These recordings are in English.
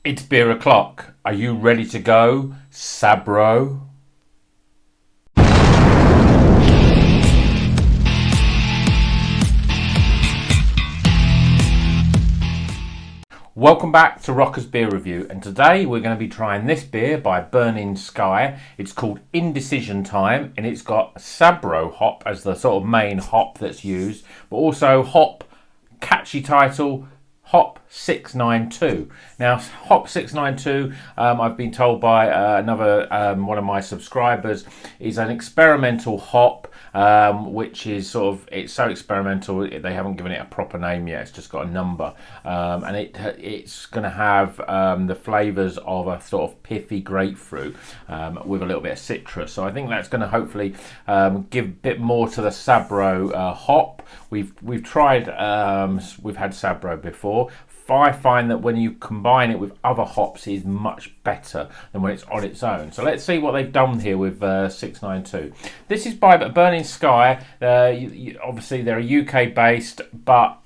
It's beer o'clock. Are you ready to go, Sabro? Welcome back to Rocker's Beer Review, and today we're going to be trying this beer by Burning Sky. It's called Indecision Time, and it's got Sabro hop as the sort of main hop that's used, but also hop, catchy title, Hop 692. Now, Hop 692, I've been told by another one of my subscribers, is an experimental hop, which is sort of, it's so experimental they haven't given it a proper name yet. It's just got a number, and it's going to have the flavours of a sort of pithy grapefruit with a little bit of Citra. So I think that's going to hopefully give a bit more to the Sabro hop. We've tried, we've had Sabro before. I find that when you combine it with other hops, it is much better than when it's on its own. So let's see what they've done here with 692. This is by Burning Sky. Obviously, they're a UK based, but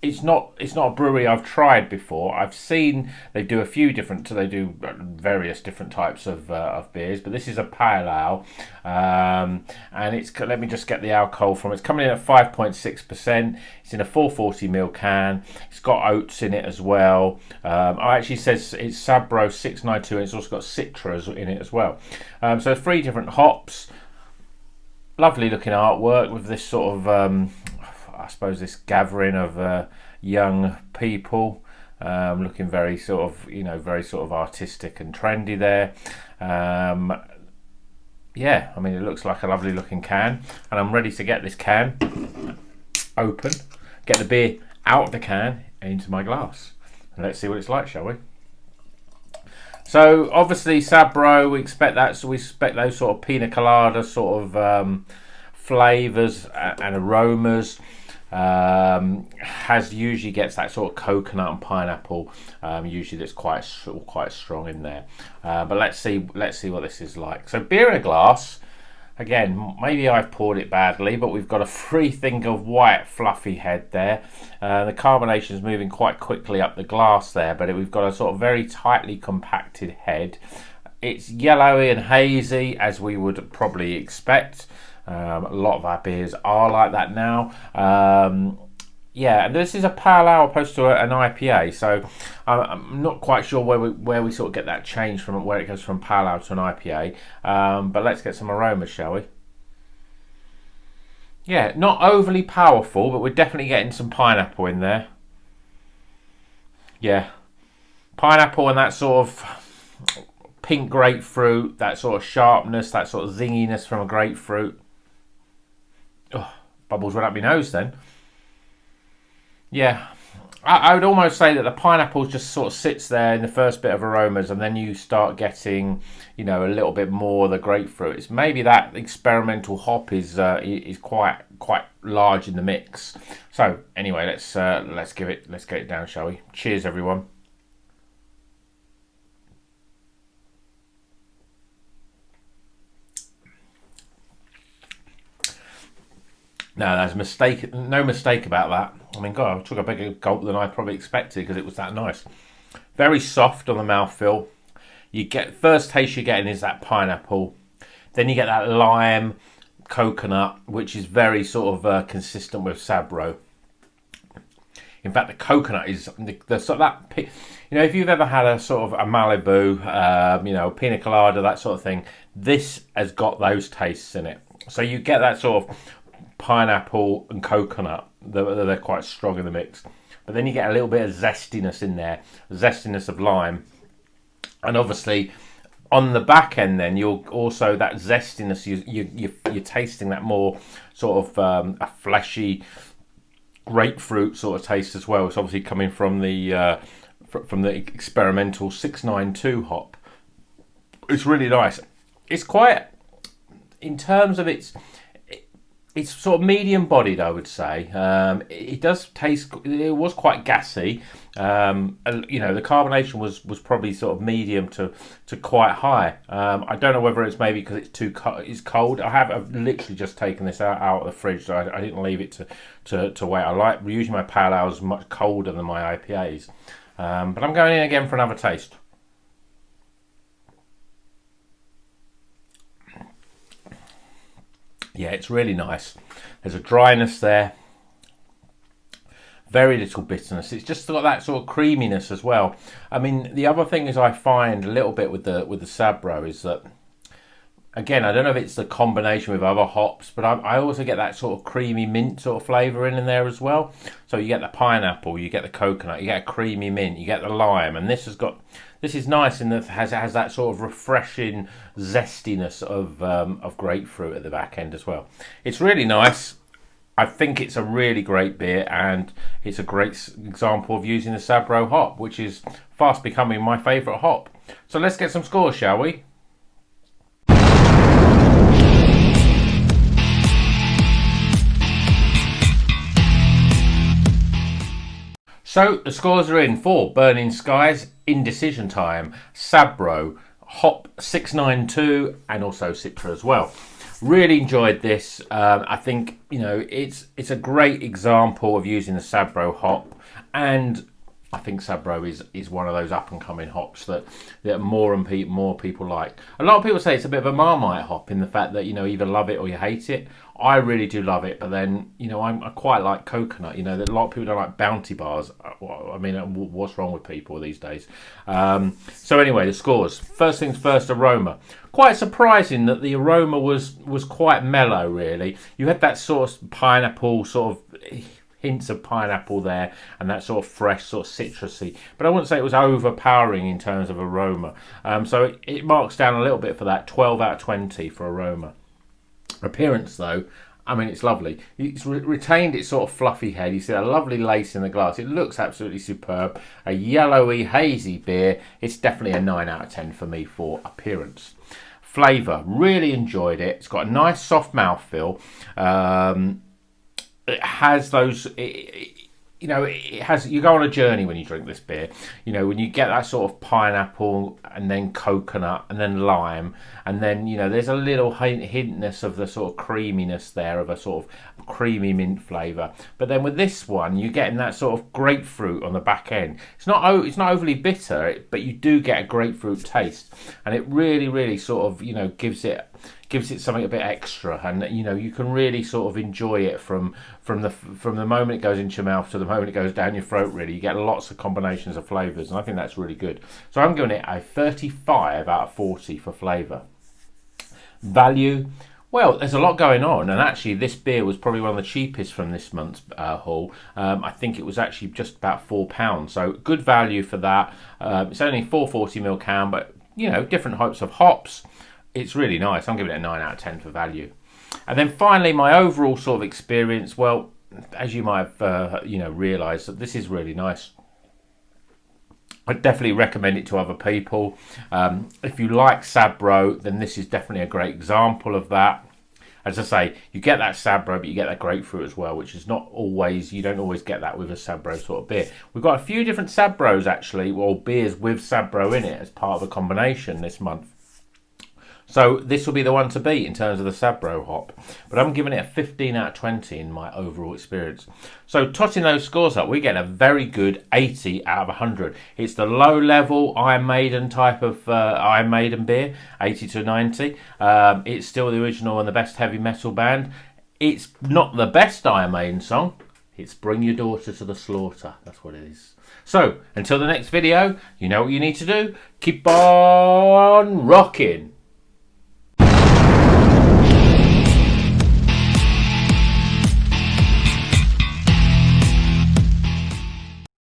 it's not a brewery I've tried before. I've seen they do various different types of beers, but this is a pale ale, and it's, let me just get the alcohol from it. It's coming in at 5.6%. It's in a 440ml can. It's got oats in it as well. It actually says it's Sabro 692, and it's also got Citra in it as well. So 3 different hops. Lovely looking artwork with this sort of I suppose this gathering of young people, looking very sort of, very sort of artistic and trendy there. Yeah, I mean, it looks like a lovely looking can, and I'm ready to get this can open, get the beer out of the can and into my glass, and let's see what it's like, shall we? So obviously Sabro, we expect those sort of pina colada sort of flavours and aromas. Usually gets that sort of coconut and pineapple. Usually that's quite strong in there. But let's see what this is like. So beer in a glass. Again, maybe I've poured it badly, but we've got a free thing of white fluffy head there. The carbonation is moving quite quickly up the glass there, but we've got a sort of very tightly compacted head. It's yellowy and hazy, as we would probably expect. A lot of our beers are like that now. Yeah, and this is a pale ale opposed to an IPA, so I'm not quite sure where we sort of get that change from, where it goes from pale ale to an IPA. But let's get some aromas, shall we? Yeah, not overly powerful, but we're definitely getting some pineapple in there. Yeah, pineapple and that sort of pink grapefruit, that sort of sharpness, that sort of zinginess from a grapefruit. Oh, bubbles right up my nose then. Yeah, I would almost say that the pineapple just sort of sits there in the first bit of aromas, and then you start getting, a little bit more of the grapefruit. It's maybe that experimental hop is quite large in the mix. So anyway, let's get it down, shall we? Cheers, everyone. No, there's no mistake about that. I mean, God, I took a bigger gulp than I probably expected because it was that nice. Very soft on the mouthfeel. First taste you're getting is that pineapple. Then you get that lime, coconut, which is very sort of consistent with Sabro. In fact, the coconut is the sort of that. If you've ever had a sort of a Malibu, a pina colada, that sort of thing, this has got those tastes in it. So you get that sort of pineapple and coconut. They're quite strong in the mix, but then you get a little bit of zestiness in there, zestiness of lime, and obviously on the back end then you're also that zestiness, you're tasting that more sort of a fleshy grapefruit sort of taste as well. It's obviously coming from the experimental 692 hop. It's really nice. It's quite, in terms of it's sort of medium bodied, I would say. It does taste, it was quite gassy. The carbonation was probably sort of medium to quite high. I don't know whether it's maybe because it's cold. I've literally just taken this out of the fridge, so I didn't leave it to wait. Usually my pale ale is much colder than my IPAs. But I'm going in again for another taste. Yeah, it's really nice. There's a dryness there. Very little bitterness. It's just got that sort of creaminess as well. I mean, the other thing is I find a little bit with the Sabro is that, again, I don't know if it's the combination with other hops, but I also get that sort of creamy mint sort of flavour in there as well. So you get the pineapple, you get the coconut, you get a creamy mint, you get the lime, and this is nice in that it has that sort of refreshing zestiness of grapefruit at the back end as well. It's really nice. I think it's a really great beer, and it's a great example of using the Sabro hop, which is fast becoming my favourite hop. So let's get some scores, shall we? So the scores are in for Burning Skies, Indecision Time, Sabro, Hop 692, and also Citra as well. Really enjoyed this. I think, you know, it's a great example of using the Sabro hop, and I think Sabro is one of those up and coming hops that more people like. A lot of people say it's a bit of a Marmite hop in the fact that, you know, either love it or you hate it. I really do love it, but then, you know, I quite like coconut. You know, that a lot of people don't like Bounty bars. I mean, what's wrong with people these days? So anyway, the scores. First things first, aroma. Quite surprising that the aroma was quite mellow, really. You had that sort of pineapple, sort of hints of pineapple there, and that sort of fresh, sort of citrusy. But I wouldn't say it was overpowering in terms of aroma. So it marks down a little bit for that, 12 out of 20 for aroma. Appearance, though, I mean, it's lovely. It's retained its sort of fluffy head. You see a lovely lace in the glass. It looks absolutely superb. A yellowy, hazy beer. It's definitely a 9 out of 10 for me for appearance. Flavour, really enjoyed it. It's got a nice soft mouthfeel. It has those... you know, it has. You go on a journey when you drink this beer. You know, when you get that sort of pineapple and then coconut and then lime, and then, you know, there's a little hintness of the sort of creaminess there, of a sort of creamy mint flavour. But then with this one, you're getting that sort of grapefruit on the back end. It's not overly bitter, but you do get a grapefruit taste, and it really sort of, you know, gives it something a bit extra, and, you know, you can really sort of enjoy it from the moment it goes into your mouth to the moment it goes down your throat. Really, you get lots of combinations of flavours, and I think that's really good. So I'm giving it a 35 out of 40 for flavour. Value, well, there's a lot going on, and actually this beer was probably one of the cheapest from this month's haul. I think it was actually just about £4, so good value for that. It's only 440ml can, but, you know, different types of hops. It's really nice. I'm giving it a 9 out of 10 for value. And then finally, my overall sort of experience, well, as you might have, you know, realised, that this is really nice. I'd definitely recommend it to other people. If you like Sabro, then this is definitely a great example of that. As I say, you get that Sabro, but you get that grapefruit as well, which is not always, you don't always get that with a Sabro sort of beer. We've got a few different Sabros actually, or beers with Sabro in it as part of a combination this month. So this will be the one to beat in terms of the Sabro hop. But I'm giving it a 15 out of 20 in my overall experience. So totting those scores up, we get a very good 80 out of 100. It's the low level Iron Maiden type of Iron Maiden beer, 80 to 90. It's still the original and the best heavy metal band. It's not the best Iron Maiden song. It's Bring Your Daughter to the Slaughter. That's what it is. So until the next video, you know what you need to do. Keep on rocking.